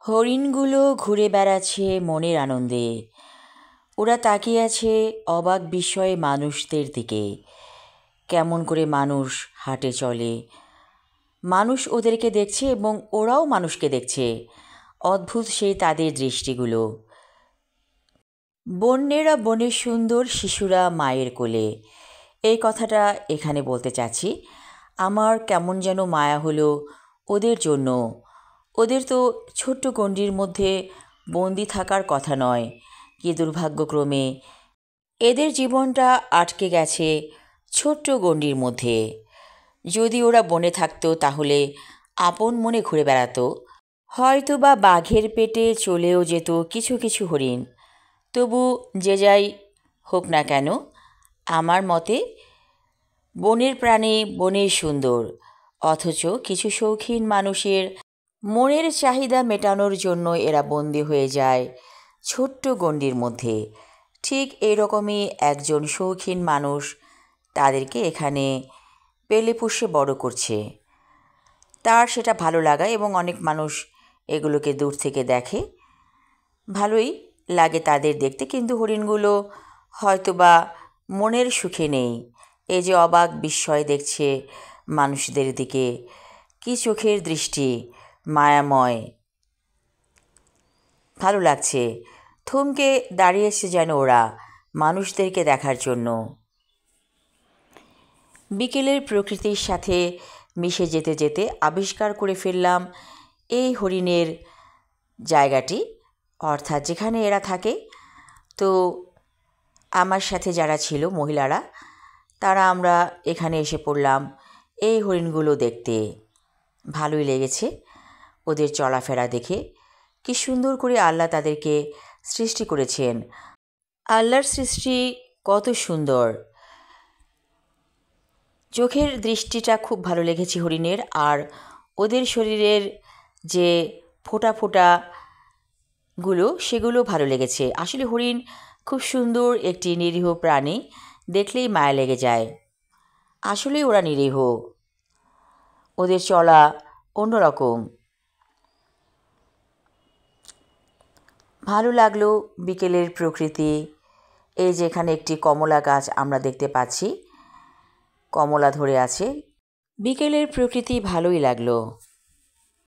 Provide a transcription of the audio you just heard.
হরিণগুলো ঘুরে বেড়াচ্ছে মনের আনন্দে। ওরা তাকিয়ে আছে অবাক বিস্ময়ে মানুষদের দিকে। কেমন করে মানুষ হাঁটে চলে, মানুষ ওদেরকে দেখছে এবং ওরাও মানুষকে দেখছে। অদ্ভুত সেই তাদের দৃষ্টিগুলো। বন্যেরা বনের সুন্দর, শিশুরা মায়ের কোলে। এই কথাটা এখানে বলতে চাচ্ছি। আমার কেমন যেন মায়া হলো ওদের জন্য। ওদের তো ছোট্ট গণ্ডির মধ্যে বন্দি থাকার কথা নয়, কি দুর্ভাগ্যক্রমে এদের জীবনটা আটকে গেছে ছোট্ট গণ্ডির মধ্যে। যদি ওরা বনে থাকতো তাহলে আপন মনে ঘুরে বেড়াতো, হয়তো বা বাঘের পেটে চলেও যেত কিছু কিছু হরিণ। তবু যে যাই হোক না কেন, আমার মতে বনের প্রাণী বনেই সুন্দর। অথচ কিছু শৌখিন মানুষের মনের চাহিদা মেটানোর জন্য এরা বন্দি হয়ে যায় ছোট্ট গণ্ডির মধ্যে। ঠিক এরকমই একজন শৌখিন মানুষ তাদেরকে এখানে পেলে পুষে বড় করছে। তার সেটা ভালো লাগা, এবং অনেক মানুষ এগুলোকে দূর থেকে দেখে। ভালোই লাগে তাদের দেখতে, কিন্তু হরিণগুলো হয়তোবা মনের সুখে নেই। এই যে অবাক বিস্ময় দেখছে মানুষদের দিকে, কি চোখের দৃষ্টি, মায়াময়, ভালো লাগছে। থমকে দাঁড়িয়েছে যেন ওরা মানুষদেরকে দেখার জন্য। বিকেলের প্রকৃতির সাথে মিশে যেতে যেতে আবিষ্কার করে ফেললাম এই হরিণের জায়গাটি, অর্থাৎ যেখানে এরা থাকে। তো আমার সাথে যারা ছিল মহিলারা, তারা আমরা এখানে এসে পড়লাম এই হরিণগুলো দেখতে। ভালোই লেগেছে ওদের চলাফেরা দেখে। কি সুন্দর করে আল্লাহ তাদেরকে সৃষ্টি করেছেন। আল্লাহর সৃষ্টি কত সুন্দর। চোখের দৃষ্টিটা খুব ভালো লেগেছে হরিণের। আর ওদের শরীরের যে ফোঁটা ফোঁটাগুলো, সেগুলো ভালো লেগেছে। আসলে হরিণ খুব সুন্দর একটি নিরীহ প্রাণী, দেখলেই মায়া লেগে যায়। আসলেই ওরা নিরীহ, ওদের চলা অন্যরকম। ভালো লাগলো বিকেলের প্রকৃতি। এই যে এখানে একটি কমলা গাছ আমরা দেখতে পাচ্ছি, কমলা ধরে আছে। বিকেলের প্রকৃতি ভালোই লাগলো।